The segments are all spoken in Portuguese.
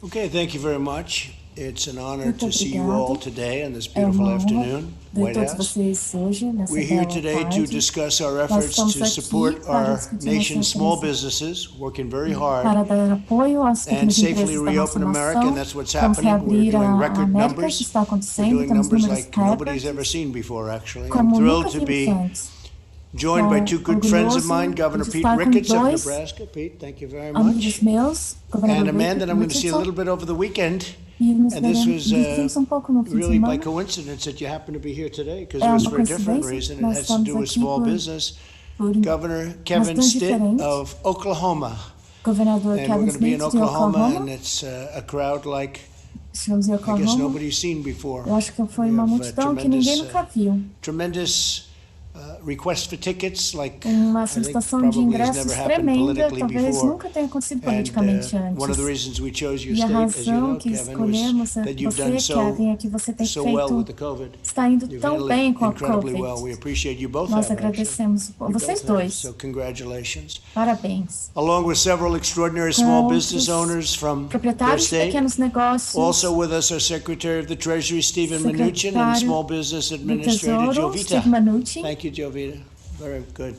Okay, thank you very much. It's an honor Muito to see you all obrigado. today on this É beautiful uma honra afternoon, ver White todos House. vocês hoje, nessa We're here bela today to tarde. discuss our Nós efforts estamos to aqui support para our discutir nation's small nossas businesses, working very hard, para dar apoio às and pequenas safely empresas da nossa reopen America, nação. and that's what's Vamos happening. We're reabrir doing a record América, isso numbers. está We're acontecendo, doing temos numbers números like nobody's ever recordes, seen before, actually. I'm como thrilled nunca to vimos be antes. joined by two good friends of mine, Governor de Pete estar com Ricketts of dois Nebraska. Pete, thank you very amigos much. meus, And a governador man that I'm going to see a little Ricketts, bit over the weekend. e nos And this was vimos pouco no fim de really by semana. coincidence that you happen to be here today, because É it was uma for a different coincidência, reason. It nós has to do estamos with aqui small por business. Governor Kevin razões Stitt diferentes. of Oklahoma. Governador And we're Kevin going to be in Smith de Oklahoma, Oklahoma. and it's a crowd like Estamos em I guess Oklahoma. nobody's seen before. Eu acho que foi We uma have, multidão que ninguém tremendous, nunca viu. Tremendous requests for tickets, like Uma I think solicitação de probably has ingressos never happened tremenda, politically talvez before. nunca tenha acontecido And politicamente one of the antes. reasons we chose your E a state, as you know, razão que Kevin, was escolhemos that you've você, done Kevin, é que você tem so well with the feito, COVID. está indo You've tão handled bem it com a incredibly well. COVID. We appreciate you both Nós have, actually. agradecemos You vocês both have, dois. so congratulations. Parabéns. Along with several extraordinary Com small outros business owners from their proprietários de state. pequenos negócios, Also with us are Secretary of the Treasury, Stephen Mnuchin, and Secretário Small Business do Administrator, Tesouro, Jovita. Steve Mnuchin. Thank you, Jovita. Very good.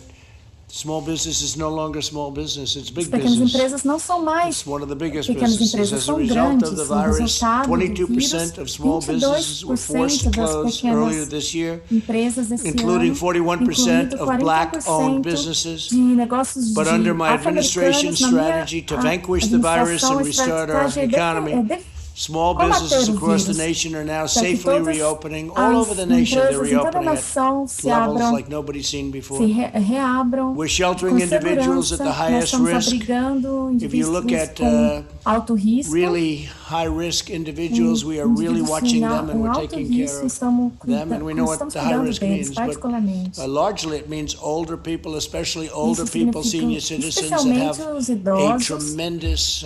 Small business is no longer small business, it's As big pequenas business. empresas não são mais It's one of the biggest pequenas businesses. empresas, As a são result grandes. of the O virus, resultado do 22% vírus, of small businesses were forced to 22% das close earlier pequenas this year, empresas esse including ano, 41% incluindo of black-owned 40% businesses. de negócios But de under my administration's afro-americanos. Na minha strategy to vanquish the virus administração, and a restart our estratégia economy, small combater businesses o across the vírus, nation are now para que safely todas reopening all over the nation. They're empresas em toda a reopening at nação se levels abram, like nobody's seen before. se reabram We're com sheltering individuals at segurança. the Nós highest estamos risk. abrigando If you look indivíduos at com alto risco. really high-risk individuals, we are really Indivíduos watching em them and we're alto taking care risco, of estamos them, and we know what estamos the high cuidando risk deles, means. But particularmente. largely it means older people, especially older Isso people, significa senior citizens that especialmente have os a idosos. tremendous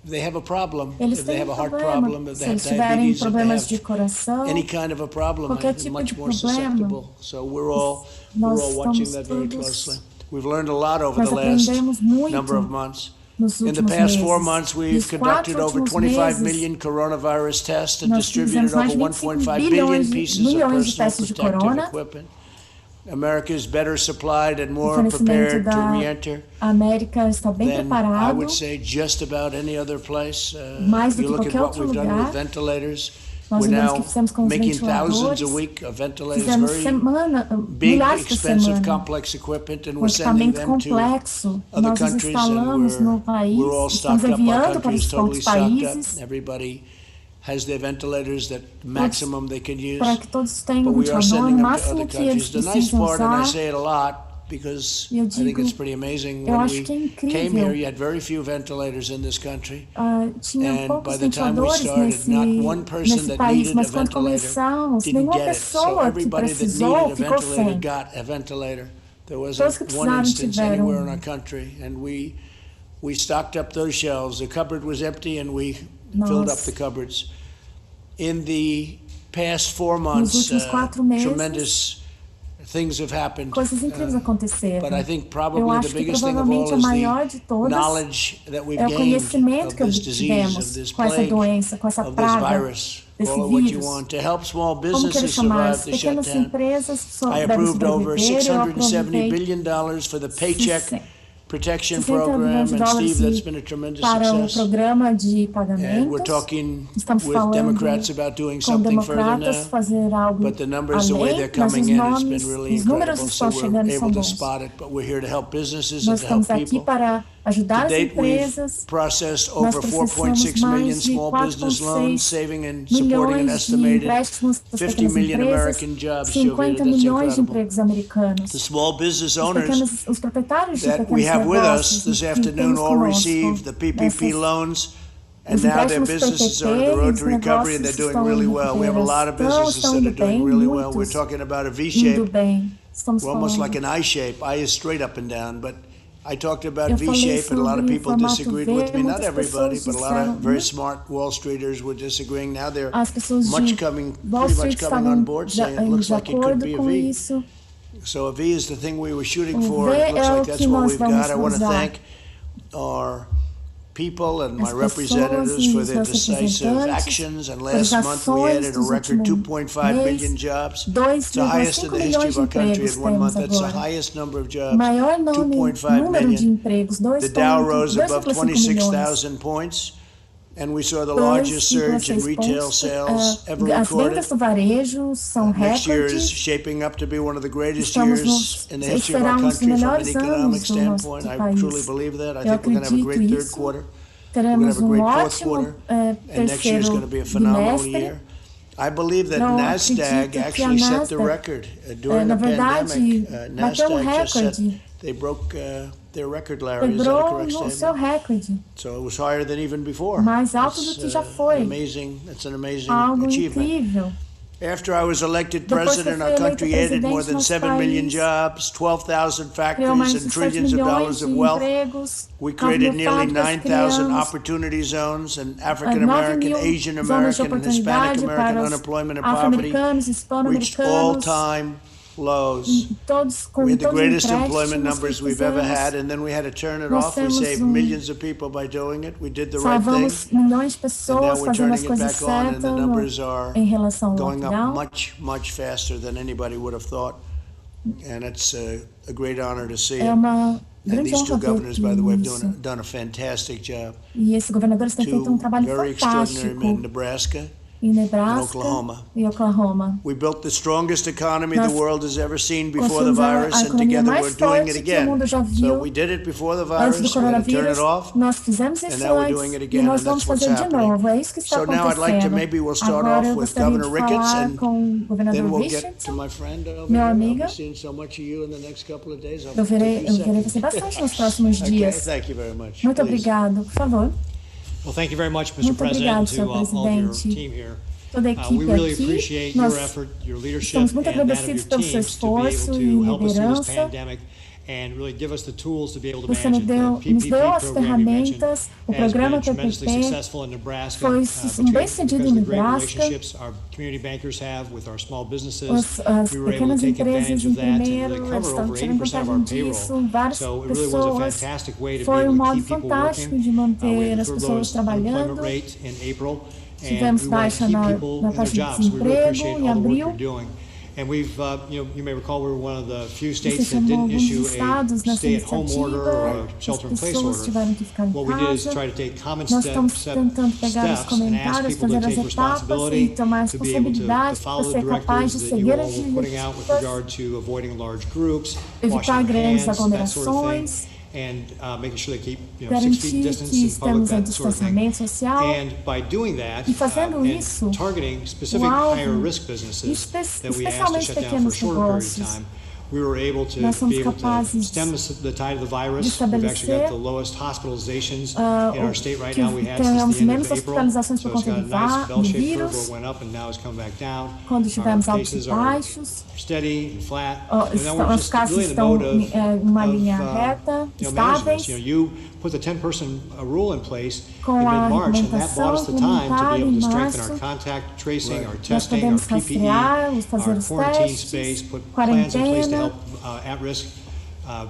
they have a problem, Eles if they têm have a heart problema. problem, if Se they have eles tiverem diabetes, if they problemas de have coração, any kind of a problem, qualquer they're tipo much de more problema, susceptible. So we're all nós watching estamos that very todos, closely. We've learned a lot over nós the last aprendemos muito number of months. nos In the últimos past meses. 4 months, we've Nos conducted 4 over últimos 25 meses, million coronavirus tests and nós distributed fizemos mais over de 25 1.5 billion bilhões pieces of milhões de personal testes de protective corona. equipment. America is better supplied and O more fornecimento prepared to da re-enter América está bem than I preparado, would say just about any other place. mais do You que look at qualquer what outro we've done with lugar. ventilators. Nós We're vemos now que fizemos com os making thousands a ventiladores. week of ventilators, Fizemos very big, milhares por expensive, semana. complex equipment, and Um we're sending equipamento them to complexo. other Nós os countries, and instalamos no país, we're all estamos stocked up. Our enviando para country is os totally outros stocked países up. Everybody has their ventilators that maximum they can use. para que todos tenham But o we are ventilador sending no them to máximo other que eles countries. The nice precisam part, and I usar. say it a lot because Eu I think digo, it's pretty amazing. eu When acho we que é came incrível. here, you had very few ventilators in this country. Tinha And by poucos the time we ventiladores started, not one person nesse that país, needed a mas quando ventilator começamos, didn't nenhuma get it. So pessoa que everybody that precisou needed a ficou ventilator sem. got a ventilator. There Todos wasn't que one precisaram instance tiveram. anywhere in our country, and we stocked up those shelves. The cupboard was empty, and we filled up the cupboards. In the past 4 months, Nos últimos 4 meses, tremendous things have happened. Coisas incríveis aconteceram. But I think Eu probably the acho que biggest thing of provavelmente all a is maior de the todas knowledge that we've é o gained conhecimento of que this disease, of obtivemos this com essa plague, doença, com essa of this praga, virus. desse Call it what you vírus. want, to help small Como que ele businesses chamar? As survive the pequenas shutdown. empresas I devem approved over sobreviver. Eu $670 aproveitei billion for the Paycheck Protection 60 Program, milhões de and Steve, that's dólares been a tremendous para o success. programa de And we're pagamentos. talking Estamos with falando Democrats about doing com something further democratas now. fazer algo But the numbers, the way além, they're mas coming os in, has nomes, been really os números incredible. So estão we're chegando e able são to bons. spot it, but we're here to help businesses Nós and to help estamos aqui people. para ajudar To as date, we've empresas. processed Nós over processamos 4.6 million mais de small business loans, 4,6 saving and supporting an milhões de estimated empréstimos das 50 pequenas million empresas, American jobs. 50 Jovita, that's milhões de incredible. empregos americanos. The small business owners Os proprietários de that we pequenos have with us negócios this que afternoon temos all conosco, received the PPP nessas- loans, and os now their empréstimos businesses are on the PPP, road os to recovery, and they're negócios doing estão really em well. We have a lot of recuperação, businesses estão that are indo doing bem, really well. We're muitos talking about a indo V-shape, bem. Estamos almost falando. like an I-shape. I is straight up and down, but I talked about Eu falei V-shape, and a lot of sobre people formato disagreed V, with me. Not muitas everybody, pessoas but a lot disseram, of very smart Wall Streeters were disagreeing. Now they're As pessoas much de coming, Wall pretty much Street coming on estavam board, saying it em looks like it could be a com V. isso. So a V is the thing we were shooting O for. V It looks é o like that's que what nós we've vamos got. I want to usar. thank our people and my as pessoas representatives e for os their meus decisive representantes actions. And pelas last month we ações added a dos record últimos 2.5 million mês. jobs. It's the highest in 2,5 the history milhões of de our country empregos at 1 month. temos That's the agora. highest number of O jobs, maior 2.5 número de million. empregos, The Dow rose 2,5 above milhões. 26,000 points. And we saw the largest surge in 2,6 retail pontos. sales ever As recorded. vendas do varejo são Next year is recordes. shaping up to be one of the greatest Estamos years in the history of será our um dos country from an melhores economic anos do nosso standpoint. I país. truly believe that. I Eu think we're going to have a great acredito third isso. quarter. Teremos We're going to have a great ótimo fourth quarter. And next year is going to be a terceiro phenomenal bimestre. year. I believe that Eu NASDAQ acredito que a actually set the Nasdaq, record during na the verdade, pandemic. bateu NASDAQ just set, recorde. they broke their record, Larry. Is that a Quebrou correct o seu statement? recorde, So it was higher than even before. mais alto do That's, que já foi. It's an amazing Algo achievement. incrível. After I was elected Depois que eu president, fui our eleito country added more presidente, than nosso 7 million país jobs, 12,000 criou mais factories, de and 7 trillions of milhões dollars de of wealth. empregos. We 9 created mil nearly fábricas 9,000 criamos. opportunity zones, and 9 African American, mil Asian zonas de American, and Hispanic oportunidade American para os unemployment and poverty afro-americanos, reached hispano-americanos, all-time lows. todos com We had the todos os greatest empréstimos employment que numbers we've ever fizemos. had, and then we had to turn it Nós off. We temos saved millions of people by doing it. We did the right thing. Salvamos milhões de And pessoas now we're fazendo turning as it coisas back on, and the certas numbers are em relação ao going up lockdown. much faster than anybody would have thought. And it's a great honor to see É it. uma And grande these two honra ver governors, by the way, have isso. done a fantastic job. E esses governadores têm feito um Two trabalho very extraordinary men, fantástico Nebraska em and Nebraska Oklahoma. e Oklahoma. We built the strongest economy Nós the world has ever seen before the construímos a virus, and economia together mais we're doing it forte que o again. mundo já So viu we did it before the antes virus, do we had to turn coronavírus. it off, Nós fizemos and isso now we're antes doing it e again, nós and vamos that's what's fazer de happening. novo. É isso que está So now I'd like to, acontecendo. maybe we'll start Agora off eu with gostaria Governor de Ricketts, falar and com o then governador we'll get to Richardson. my friend over Meu here. I'll amigo. be seeing so much of you in the next couple of days. I'll Eu verei take you second. você bastante nos próximos Okay, dias. thank you very much. Muito Please. obrigado. Por favor, Well, thank you very much, Mr. Muito President, obrigado, to Sr. all of your Presidente. team here. toda a We equipe really aqui, appreciate nós your effort, your leadership, estamos muito and that of your agradecidos pelo seu teams to be able esforço to e help us through this liderança. pandemic and really give us the tools to be able to Você manage it. The nos PPP deu as program you mentioned ferramentas, o has programa been tremendously PPP successful in Nebraska foi between- bem sucedido because em of the great Nebraska. relationships our community bankers have with our small businesses. As We were able to pequenas take empresas advantage em of that and primeiro, really eles cover estão over tirando 80% of our vantagem disso, payroll. várias So it really was a pessoas. fantastic way to be Foi able to modo keep people fantástico working. de We manter had as the pessoas lowest unemployment trabalhando. rate in April. And Tivemos we want baixa to keep na people in their taxa de jobs. We really desemprego appreciate em all the work abril. you're doing. And we've, you may recall we were one of the few Você states that chamou didn't alguns issue estados a nessa stay-at-home order or iniciativa, a as shelter-in-place pessoas order. tiveram que ficar em What we did is casa. try to take common Nós estamos tentando pegar os steps and ask comentários, people to fazer as take etapas e responsibility tomar a to be able to responsabilidade para follow the ser capaz de directives that you seguir all as were putting out with diretivas, regard to avoiding large groups, evitar washing their grandes hands, that sort of thing, aglomerações, and making sure they keep 6 feet garantir distance que in public, estamos em that sort of thing. distanciamento social. And by doing that, E fazendo and isso, targeting specific o alvo, higher risk businesses that we asked to especialmente shut down for a pequenos short period of negócios, time, we were able to nós somos be able to capazes stem the tide of the virus. de We've actually got estabelecer, the lowest hospitalizations in our state right que now. We had since tenhamos the end menos of April. hospitalizações So por it's conta got a nice do bell-shaped curve vírus. where it went up and now it's come back down. Quando Our tivemos altos e cases are baixos, steady and flat. And now we're os just casos really in the estão mode em uma linha reta, management. estáveis, You put the 10-person rule in place in com a mid-March, and that bought us the time to be regulamentação able to implementada strengthen our em março. contact tracing, our Nós testing, our podemos rastrear, PPE, fazer our os quarantine testes, space, put plans in place to quarentena, help at-risk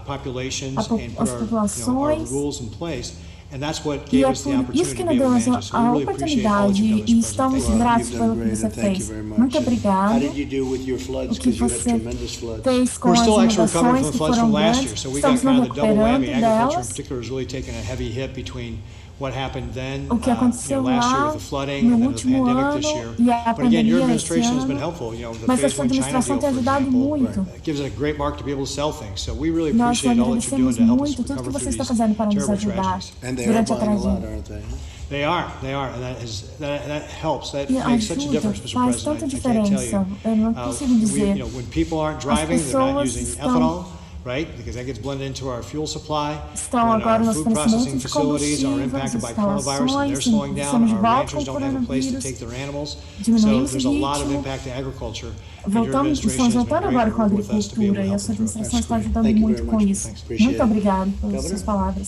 populations, and put as our populações. rules in place. And that's what E gave é us the por opportunity isso que to be nos able deu to manage it. So we a really appreciate all that oportunidade you've done, e Mr. estamos President. gratos You've pelo done que great, você and thank you fez. very much. Muito And how obrigado. did you do with your floods? O que Because you had você tremendous floods. fez com We're as still actually recovering inundações from the que floods foram from last grandes. year, so we got Estamos kind nos of the double whammy. recuperando Agriculture in delas. particular has really taken a heavy hit between what happened then, O que aconteceu last year lá with the flooding no and then the último pandemic this ano year. e a But again, your pandemia esse administration has been ano, helpful. The mas a phase sua one China deal, administração for tem ajudado example, muito. it gives us a great mark to be able to sell things. So we really Nós appreciate all that you're doing agradecemos to help us muito tudo recover que você through está these fazendo para nos terrible ajudar tragedies. And they are durante a buying a lot, tragédia. aren't they? They are, and that helps. That E makes such a ajuda, difference, Mr. faz President. tanta I can't tell diferença. you. Eu não consigo dizer. When people aren't driving, they're not pessoas using estão- ethanol, right? Because that gets blended into our fuel supply. Estão When agora our nos food processing fornecimento de facilities are combustíveis, impacted by coronavirus and they're instalações, slowing down, estamos de our volta ranchers com o don't have a place to coronavírus, take their animals. So diminuímos there's o a lot of ritmo. impact to agriculture. And your Voltamos, administration estamos has been voltando great agora com a working with us to be able agricultura to e a help sua them through it. administração está ajudando Thank you muito very com much. isso. Thanks. Appreciate Muito it. obrigado pelas Governor? suas palavras.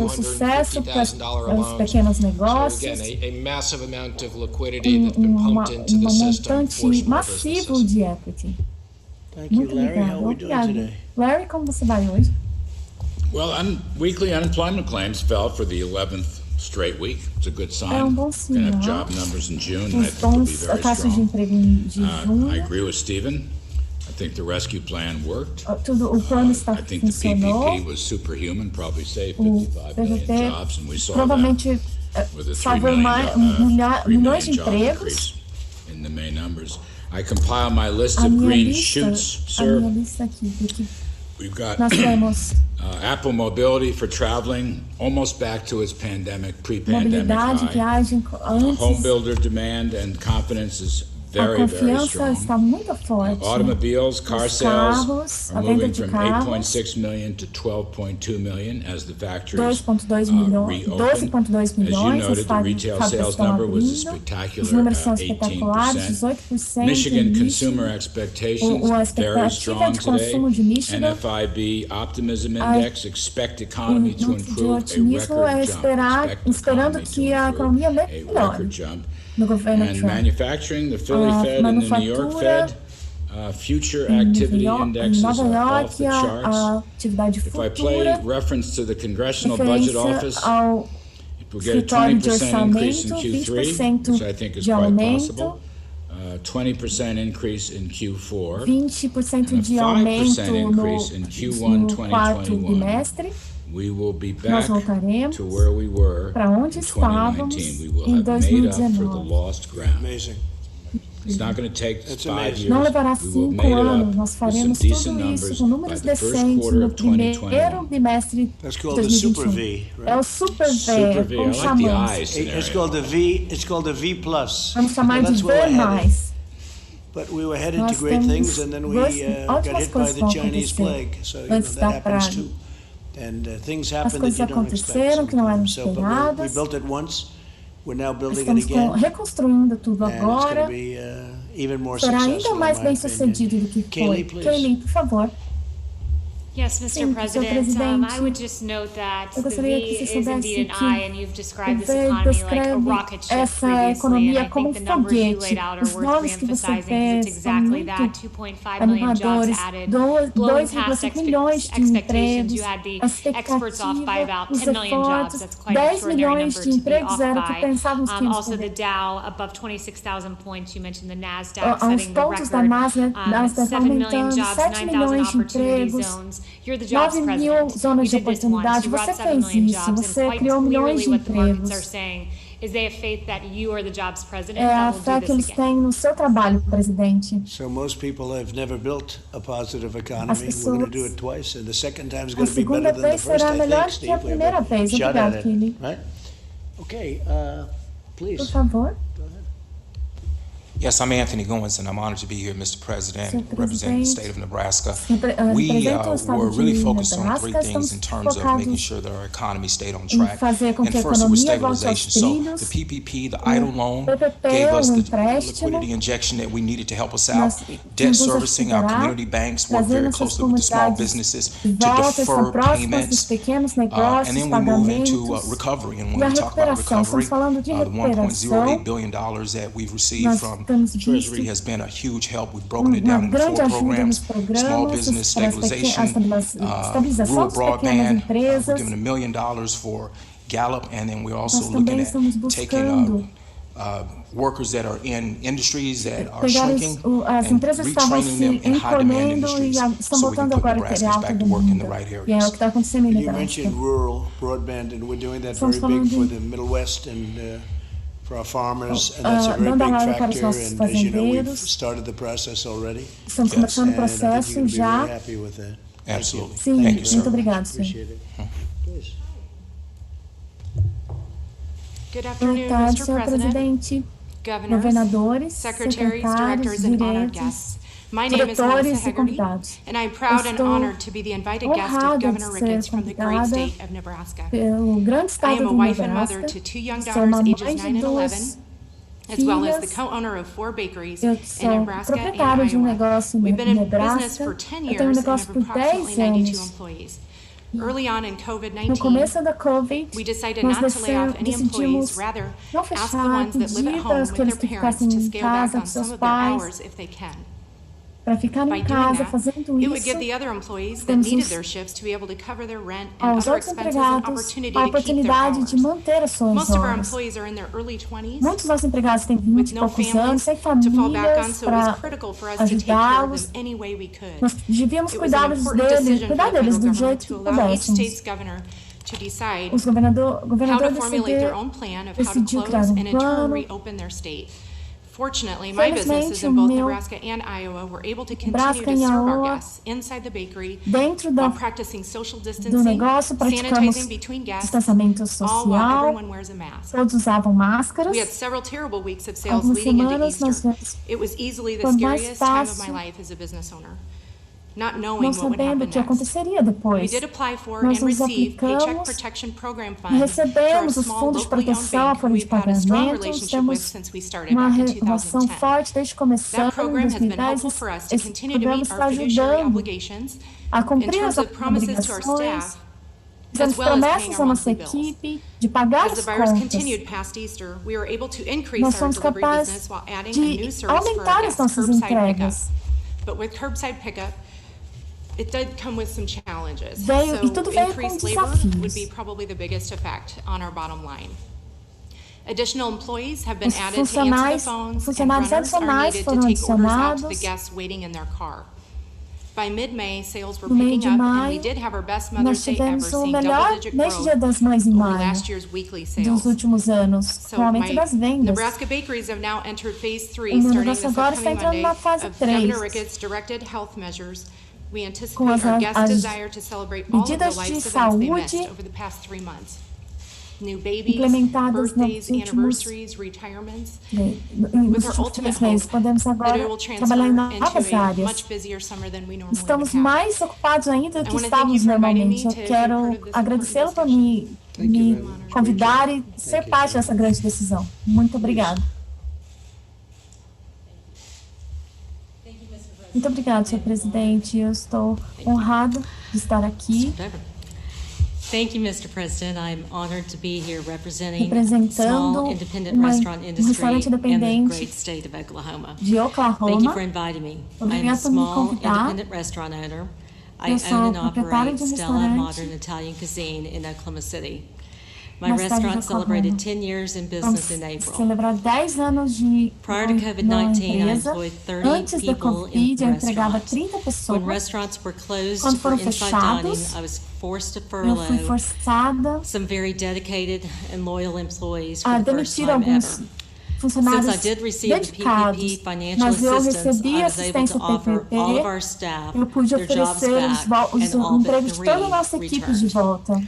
o sucesso para os $250,000 pequenos loans. So negócios, again, a massive amount of liquidity that's been pumped into the system for montante small massivo businesses. de equity. Thank you, Muito Larry. How obrigada. are we doing Obrigada. today? Larry, como você vai hoje? Well, weekly unemployment claims fell for the 11th straight week. It's a good sign. É um bom Gonna sinal. have job numbers in June, and I Os think will be bons, a very taxa de strong. emprego de I junho, agree with Stephen. I think the rescue plan worked. o plano está I think the PPP funcionou. was superhuman, probably saved O 55 million PPP jobs, and we saw that provavelmente with a $3 salvou million milhões de job empregos. increase in the May numbers. I compile my list A of minha green lista, shoots, a minha sir. lista aqui, do que We've got nós temos Apple Mobility for traveling, almost back to its pre-pandemic mobilidade, high. viagem Home antes. builder demand and confidence is A very, very confiança strong. está muito forte. Automobiles, car Os sales carros, are a venda moving de from carros, 8.6 million to 12.2 million as the factories 2,2 milhões, reopen. 12,2 As you milhões, as noted, the retail fábricas sales estão number was a abrindo, os spectacular números são espetaculares, 18%. 18%. Michigan em consumer Michigan. expectations A very expectativa strong de today. consumo de Michigan, NFIB optimism index expect o economy to índice de improve a otimismo record é jump. esperando Expect que a economy to economia improve a melhore record jump. no governo And Trump. manufacturing, the Philly A Fed and the New York manufatura Fed, future Em activity Nova indexes are York, off the a charts. atividade If I play futura, reference to the Congressional Budget Office, referência ao it will get a escritório de 20% increase in orçamento, Q3, which I think is de quite aumento, possible. 20% increase in Q4. 20% and a de 5% aumento increase in Q1 no quarto 2021. bimestre. We will be Nós back voltaremos to where we were para onde in estávamos 2019. We will em have made up for the 2019. lost ground. Amazing. It's not going to take That's 5 amazing. years. Não levará We will 5 make it anos, up nós with some faremos decent tudo numbers isso com números by the first decentes quarter no of primeiro 2021. bimestre de That's called the Super 2021. V, É right? o Super V, Super V. I como like the chamamos. I It's scenario. called the V. It's called the V plus. Vamos chamar Well, de that's where we're V+. headed. But we were headed to Nós great temos things, and then we got ótimas hit by coisas the vão Chinese acontecer plague. So you know, antes that da happens praga. too. And things As happen that coisas you don't expect. aconteceram que não eram So, but we esperadas. built it once. We're now building it Estamos again. reconstruindo tudo And it's going agora. to be even more Será successful. ainda in mais my bem opinion. sucedido do que foi. Kaylee, please. Kaylee, por favor. Yes, Sim, Mr. Sr. President, Presidente. I would just note that Eu the gostaria V que você is soubesse indeed que an I, and you've described o this V economy like a descreve rocket ship essa previously, and economia I como think the numbers you foguete. laid out are Os worth nomes que você reemphasizing, because fez it's são exactly muito that, 2.5 million jobs animadores. added, blowing past 2,5 milhões de expectations. empregos. You had the A experts off by expectativa, about os 10 million jobs. esforços, That's quite an 10 extraordinary milhões number de to be empregos off era o que by. pensávamos que íamos Also, the ter. Dow above 26,000 points. You mentioned the NASDAQ Os setting the pontos da record. Nasdaq 7 million aumentando, jobs, 7 9,000 milhões de opportunity empregos, zones. You're the jobs 9 mil president. zonas de You did this once. oportunidade. You brought Você 7 fez million isso, jobs, você and quite criou milhões clearly de what the markets are empregos. saying is they have faith that you are the jobs president É a that fé will que do eles this again. têm no seu trabalho, presidente. So most people have never built a positive economy. As We're going to do pessoas- it twice, and the second time is A going to be better segunda than the vez first, será I melhor think, que a Steve. We have primeira a vez. shot Obrigado, at it, Kelly. right? Okay, please. Por favor. Yes, I'm Anthony Goins, and I'm honored to be here, Mr. President, Sr. representing the Presidente, state of Nebraska. represento We o estado were de really focused on Nebraska. three things in Estamos terms of making focados sure that our economy stayed on em track. fazer com And que a first, it was economia volte aos stabilization. So trilhos. the PPP, the idle loan, PPP, gave us the empréstimo. liquidity injection that we needed to help us out. Nós Debt tínhamos a servicing, our superar, community banks work trazer very nossas closely with the small comunidades businesses de to volta, estão defer próximas dos payments. pequenos And negócios, then we move into pagamentos. recovery. And E when a we talk about recuperação, recovery, estamos falando de the recuperação. $1.08 billion that we've received Nós from temos Treasury visto has been a huge help. We've broken it uma down into grande 4 ajuda programs: nos small programas, business para a stabilization, estabilização rural das pequenas broadband. We're empresas. giving $1 million for Gallup, and then we're also Nós looking também at estamos buscando taking workers that are in industries that are pegar shrinking as and empresas estavam retraining se them in high-demand encolhendo e industries estão so we can botando put agora a Nebraskans back to work in the right E é o areas. que está acontecendo em You Nebraska. mentioned rural broadband, and we're doing that Estamos very big falando for the Middle West and for our farmers, and that's a very banda big larga para os factor. nossos And as you know, we've fazendeiros. started the process already, Estamos começando o and I think you're processo going to be já. very happy with that. Absolutely. Sim, Thank you, sir. muito obrigado, senhor. Appreciate it. Please. Good Boa afternoon, tarde, Mr. senhor President, presidente, governors, governadores, secretaries, secretários, directors, and honored diretos, guests. My name is Melissa diretores e Hegarty, convidados. and I'm proud and Estou honored to be the invited guest honrada of de Governor ser Ricketts from the great convidada state of Nebraska. Pelo grande I estado am a de wife and mother Nebraska. to 2 young Sou uma daughters, mãe ages de 9 and 11, duas as well as the filhas. co-owner of 4 bakeries Eu in sou Nebraska and proprietário de Iowa. negócio We've em been in business Nebraska. for 10 Eu tenho years and negócio have por 10 approximately 92 anos. employees. Early on in No COVID-19, começo da Covid, we decided nós not to lay off any employees, decidimos rather não ask the fechar, ones that live at pedir home para with aqueles their que parents ficassem to em scale back casa on com some seus of their pais. hours if they can. para ficar By em doing casa that, fazendo it would isso, give the other employees that temos needed os- their shifts to be able to cover their rent and aos other outros expenses an empregados opportunity a to keep their oportunidade hours. de manter as suas Most of our horas. employees are in their early 20s. Muitos dos nossos empregados têm 20 with e no poucos families anos, sem to fall back on, famílias so it was para critical for us to take care of ajudá-los. them any way we could. Nós devíamos It was an cuidar important deles, decision cuidar for the deles federal do government jeito to que allow each pudéssemos. state's governor to decide Os how to governadores formulate their own plan of how to decidiu close criar and in turn plano. reopen their state. Fortunately, my businesses Felizmente, in both o meu Nebraska and Iowa were able to continue Nebraska to e serve our Iowa, guests inside the bakery dentro while da, practicing social do distancing, negócio, praticamos sanitizing between guests, distanciamento all while social, everyone wears a mask. todos usavam máscaras. We had several terrible weeks of sales Algumas leading into semanas nós Easter. It was easily the foi mais scariest time of my fácil, life as a business owner, not knowing não what would sabendo happen o que next. aconteceria We depois. did apply for Nós and nos receive Paycheck aplicamos Protection Program e funds through our recebemos os small fundos de locally owned proteção, a bank folha de we've had a strong pagamento. relationship with Temos since we started uma back in relação 2010. forte desde que começamos That program em has been 2010. helpful for us to Esse continue to programa meet está our fiduciary ajudando obligations a in cumprir terms as of promises to our obrigações. staff, Fizemos as well as paying promessas à our nossa monthly bills. equipe de pagar As the as virus contas. continued past Easter, we were able to increase Nós our fomos delivery capazes business while adding a de new service for our aumentar as guests, nossas curbside pickup. entregas. But with curbside pickup, it did come with some challenges. E tudo So veio com increased labor desafios. would be probably the biggest effect on our bottom line. Additional employees have been Os added to answer the funcionários- phones, and funcionários runners are adicionais needed to foram take orders out to the adicionados. guests waiting in their car. By mid-May, sales were No meio picking de up, and we maio, did have our best nós Mother's Day ever, tivemos o seeing melhor double-digit mês de Dia growth das Mães em over maio last year's weekly dos sales. últimos anos, So com o aumento my das vendas. Nebraska bakeries have now entered phase 3, O meu starting negócio this agora está upcoming entrando Monday, na fase of 3. Governor Ricketts' directed health measures. We Com anticipate our guests' as desire to celebrate all of the medidas life de events they missed saúde over the past 3 months. New babies, implementadas birthdays, nos últimos anniversaries, retirements. nos With our últimos ultimate 3 meses. hope Podemos that agora it will trabalhar em transfer novas into a áreas. much busier summer than we normally would Estamos have. mais ocupados ainda do que wanna thank estávamos you for inviting normalmente. me Eu to be quero part of this agradecê-lo por important me convidar e ser parte dessa grande decisão. Muito obrigado. Muito obrigado, senhor presidente. Eu estou honrado de estar aqui Thank you, Mr. President. I'm honored to be here representing representando small independent restaurant industry restaurante in the independente great state of Oklahoma. de Thank you for Oklahoma. inviting me. I am a Obrigada por me small convidar. independent restaurant owner. I Eu own sou and proprietária operate de um Stella restaurante Modern Italian Cuisine in Oklahoma City. My na cidade de restaurant celebrated Oklahoma. 10 years in Vamos business in April. celebrar 10 anos de Prior to na COVID-19, I empresa. employed 30 Antes da people in Covid, eu empregava restaurants. 30 pessoas. When restaurants were closed Quando for foram inside dining, fechados, I was forced to eu fui furlough forçada some very dedicated and loyal employees for a the first demitir time alguns ever. funcionários Since I did receive the dedicados. PPP financial Mas eu assistance, recebi I a was able to assistência offer PPP, all of our staff eu pude their jobs oferecer back, and all o but emprego de 3 toda a nossa equipe de returned. volta.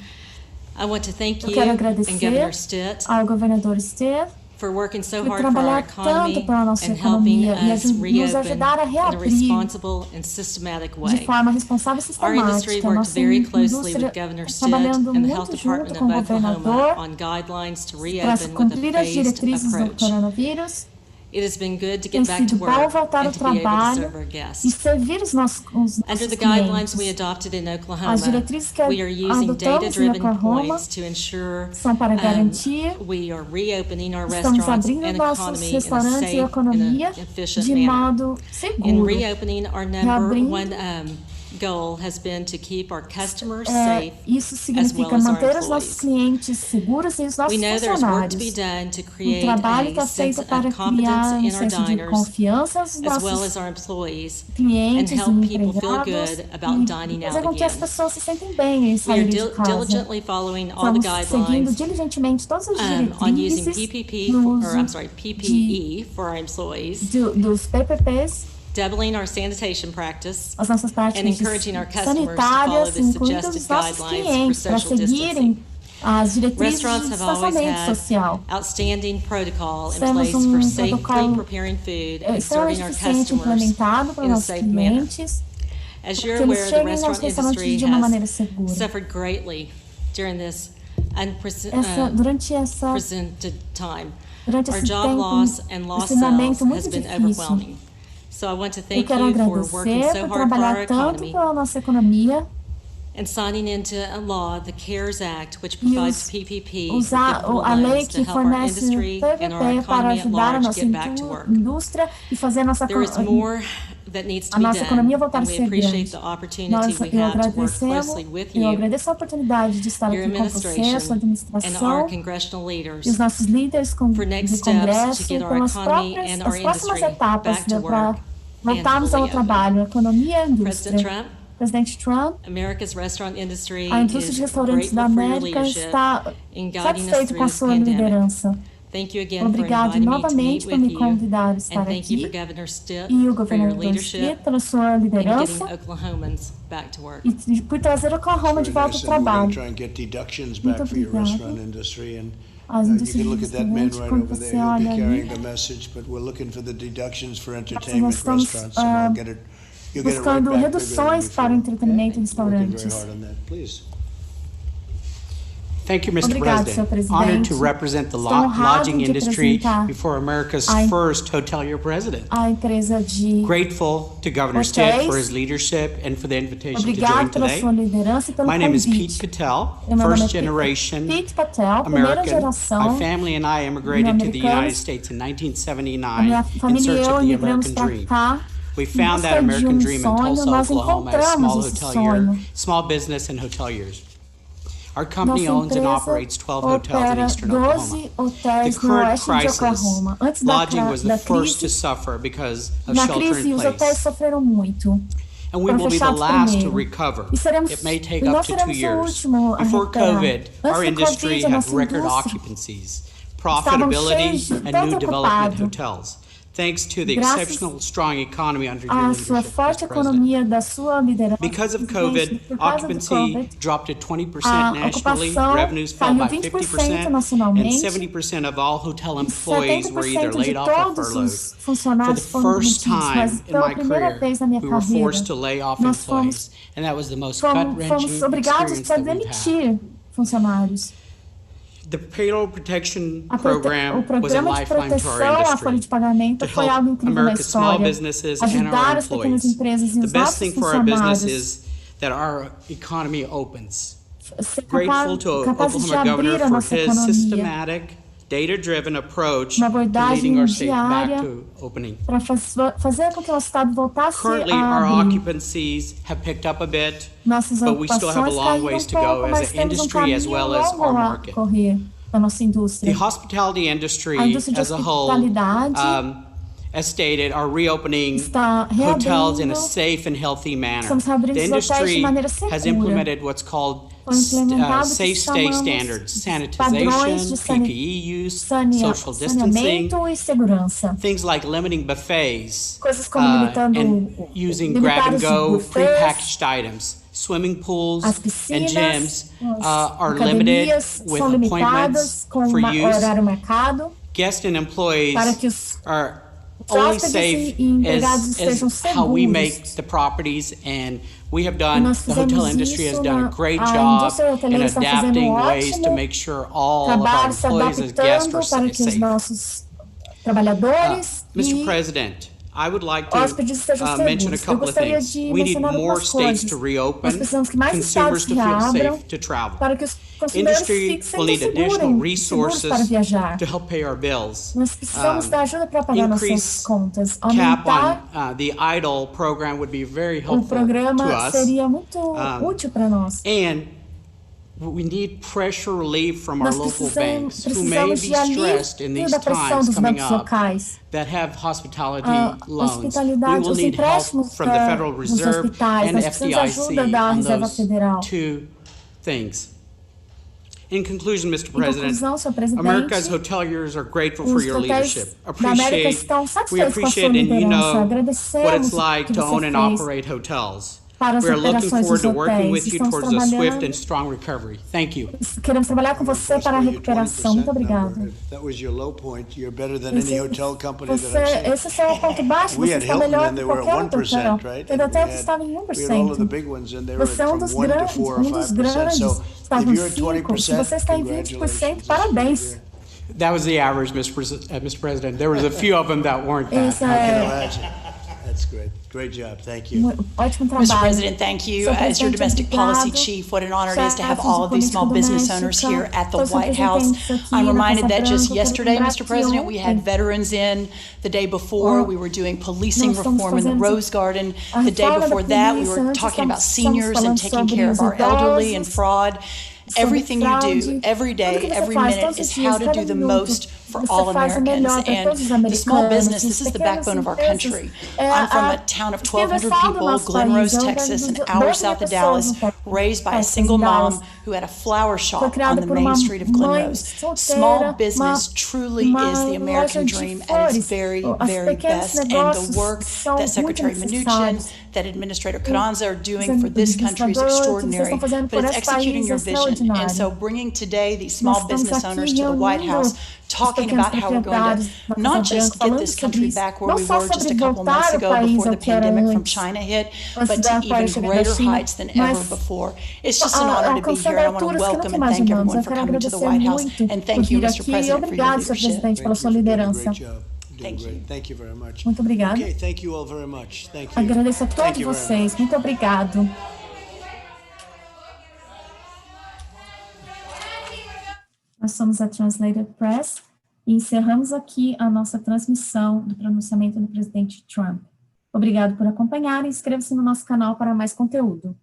I want to thank Eu you quero and agradecer Governor Stitt ao governador Steve for working so por hard for our trabalhar economy tanto pela nossa and helping economia e us nos reopen ajudar a in a reabrir responsible and systematic de way. forma responsável e Our industry sistemática. worked Nossa very closely indústria with Governor está Stitt trabalhando and the Health muito Department junto of com o Oklahoma governador on guidelines to para reopen with a cumprir as phased diretrizes do approach. coronavírus. It has been good to Tem get back to sido bom work voltar ao and to be able to trabalho serve our e guests. servir os nossos Under the clientes. guidelines we adopted in As Oklahoma, diretrizes que we are using adotamos em data-driven Oklahoma points to ensure são para garantir we are reopening our estamos restaurants abrindo and nossos economy in a restaurantes e safe economia and efficient de manner. modo In seguro. reopening, our number Reabrindo. one goal has been to keep our customers É, safe isso as significa well as our manter os nossos employees. clientes seguros e os We nossos know there's work to be funcionários. done to O create trabalho a está sense feito para of competence criar in um our senso de diners confiança aos as well nossos as our employees and clientes e help people feel empregados good about dining e out fazer com que as again. pessoas se sentem bem em We are sair de casa. diligently following all the Estamos seguindo guidelines diligentemente todas as on using diretrizes no uso PPE for our employees, dos PPPs, doubling our sanitation practice, as nossas and práticas encouraging our customers to follow sanitárias, the incluindo suggested os nossos guidelines for clientes, para social seguirem distancing. as diretrizes Restaurants de have always distanciamento had social. outstanding protocol in Temos place for safely protocolo preparing food and extremamente serving our eficiente customers implementado para in a nossos safe manner. clientes, As que you're eles aware, the cheguem nos restaurant restaurantes industry de uma maneira has segura. suffered greatly during this unprecedented Durante essa time. Durante Our esse job tempo, loss and lost esse sales momento has muito been difícil. overwhelming. So I want to Eu thank quero you for working agradecer so por hard for our trabalhar tanto economy pela nossa economia and signing into a law, the CARES Act, which e provides PPP for usar people a lei loans to que help our fornece industry and our PPP para economy at ajudar a large nossa get back to work. indústria e fazer a nossa There is more that needs to a be nossa done, economia voltar a and we ser appreciate grande. the opportunity we Eu have to work closely agradecemos, with eu you, agradeço a oportunidade de estar your aqui com você, a sua administration, and our administração congressional leaders e os nossos líderes for de next steps to congresso get our pelas economy and our as próximas industry etapas back to para work voltarmos and ao fully open. trabalho, economia e President indústria. Trump, Presidente Trump, America's restaurant industry a indústria de is restaurantes grateful da for your América leadership está in guiding us satisfeito through com a this sua pandemic. liderança. Thank you again for Obrigado inviting me to novamente meet por with me you, convidar a and estar thank you for aqui Governor Stitt e o for your governador leadership Stitt pela sua in getting liderança Oklahomans back to work. e por trazer Oklahoma de volta ao We're going to trabalho. try and get deductions Muito back for your obrigada. restaurant industry, and As you indústrias can de look at that man restaurante, right quando over there. você He'll be olha carrying ali, the message, but we're looking for the deductions for nós entertainment estamos restaurants, and I'll get it. You'll get it right buscando back bigger than reduções para o before. entretenimento e Working very restaurantes. hard on that, please. Thank you, Mr. Obrigado, Sr. President. Honored to Presidente. represent the Estou honrado lodging de industry representar before America's a- first hotelier president. A empresa de Grateful to Governor Stitt hotéis. for his leadership and for the invitation to join Obrigado pela today. sua liderança e pelo My name is Pete convite. Patel, Meu nome first é generation Pete Patel, primeira American. geração. My family and I immigrated to the Americanos. United States in A minha 1979 in família search e eu of the migramos American para dream. cá. We Em found that busca de American dream in sonho, Tulsa, nós Oklahoma, as small encontramos esse hotelier, sonho. small business and hoteliers. Our company Nossa owns and empresa operates 12 hotels in opera eastern 12 Oklahoma. hotéis The no current oeste de crisis, Oklahoma. Antes da, lodging was the da first to crise, suffer because of na shelter crise in os hotéis place. sofreram muito. And we Foram will be the fechados last to primeiro. recover. E seremos, It may take e nós up to 2 seremos o years. último a Before recuperar. COVID, Antes our do industry Covid, a had nossa record indústria occupancies, estavam profitability, cheios de and tanto new development ocupado. hotels. Thanks to the Graças exceptional strong economy under your A leadership, sua forte Mr. President. economia da sua liderança. Because of Presidente, COVID, por causa do occupancy COVID, dropped to 20% a nationally, ocupação revenues fell caiu by 20% 50%, and nacionalmente. 70% of all hotel employees were either 70% de laid off or todos furloughed. os For funcionários the foram first demitidos, mas time in pela my primeira career, vez na minha we were carreira, forced to lay off nós employees, and that was the most fomos gut-wrenching obrigados experience a that we've had. demitir funcionários. The payroll protection O program was a programa de lifeline to our proteção à folha industry de pagamento to foi algo help incrível na America's small história. businesses and our Ajudar as pequenas employees. empresas e The os best nossos thing for our business funcionários is that our economy opens. ser Grateful to capazes de Oklahoma abrir a Governor nossa for his economia systematic, data-driven approach Uma to abordagem leading our state back diária to opening. para fazer com que o Estado voltasse Currently, a our abrir. occupancies have picked up a bit, Nossas but we still have a ocupações long caíram ways to pouco, go as mas an temos industry as caminho well as longo our a market. correr da nossa The indústria. hospitality industry A indústria de as a whole, hospitalidade as stated, are reopening está hotels in a reabrindo. safe and healthy manner. Estamos reabrindo The os hotéis de industry maneira has segura. implemented what's called Foi implementado o que safe stay chamamos standards, padrões de sanitization, PPE use, social distancing, saneamento e segurança. things like limiting buffets Coisas como limitando and using limitar os grab-and-go buffets, prepackaged items. Swimming pools as and piscinas, gyms as are limited academias with são appointments limitadas com for use. horário marcado Guests and employees para que os are only hóspedes safe e empregados as estejam how we seguros. make the properties, and we have E done, nós the hotel fizemos industry has isso done a na- great a job indústria in hoteleira está fazendo adapting ways to ótimo make sure all of our trabalho se employees and guests are adaptando para que os safe. nossos trabalhadores Mr. e President, I would like hóspedes to estejam mention a seguros. Eu couple of gostaria things. de We need mencionar more algumas states coisas. to Nós reopen, precisamos que mais consumers estados to feel reabram safe to travel. para que os consumidores Industry fiquem will need additional seguros resources para viajar. to help pay our bills. Nós precisamos da ajuda para pagar nossas Increase contas. cap Aumentar on the idle program would be very o helpful to programa us. seria muito útil para nós. And we need pressure relief from our Nós local banks who may precisamos be de stressed in alívio these da pressão times dos coming bancos up locais. that have hospitality A loans. We hospitalidade, will os need help empréstimos from the Federal dos Reserve hospitais. and Nós precisamos de ajuda FDIC da on Reserva those Federal. two things. In conclusion, Mr. Em President, conclusão, Sr. Presidente, America's hoteliers are grateful for os your hotéis leadership. da América estão We satisfeitos com a sua appreciate and you liderança. know Agradecemos what it's o like que to você own and fez operate hotels. para as We are looking operações forward dos to working hotéis. with you Estamos towards a swift trabalhando, and strong recovery. Thank you. queremos trabalhar com você para a recuperação. Muito obrigada. If that was your low point, you're better than any hotel company that Você, I've seen. esse é o ponto baixo, We você had está Hilton melhor and they que were qualquer at outro 1%, hotel. right? Teve And hotel we que had- estava em we had all of the 1%. big ones and they were Você é from dos 1 to grandes, 4 or dos 5%. grandes. So Está if com you're at 5%. Se você 20%, está em 20%, congratulations. parabéns. That was the average, Mr. President. There was a few of them that weren't that. Esse I can é, imagine. That's great. Great job. Thank you. Ótimo trabalho. Mr. President, thank you. As your domestic policy chief, what an honor it is to have all of these small business owners here at the White House. I'm reminded that just yesterday, Mr. President, we had veterans in. The day before, we were doing policing reform in the Rose Garden. The day before that, we were talking about seniors and taking care of our elderly and fraud. Everything you do, every day, every minute, is how to do the most for all Americans. And the small business, this is the backbone of our country. I'm from a town of 1,200 people, Glen Rose, Texas, an hour south of Dallas, raised by a single mom who had a flower shop on the main street of Glen Rose. Small business truly is the American dream at its very, very best. And the work that Secretary Mnuchin, that Administrator Carranza are doing for this country is extraordinary, but it's executing your vision. And so bringing today these small business owners to the White House, talking about how we're going to not just get this country back where we were just a couple months ago before the pandemic from China hit, but to even greater heights than ever before. It's just an honor to be here, and I want to welcome and thank everyone for coming to the White House. And thank you, Mr. President, for your leadership. Great job. Thank you. Thank you very much. Muito obrigada. Okay, thank you all very much. Thank you. Agradeço a Thank todos you very vocês. much. Muito obrigado. Nós somos a Translated Press e encerramos aqui a nossa transmissão do pronunciamento do presidente Trump. Obrigado por acompanhar e inscreva-se no nosso canal para mais conteúdo.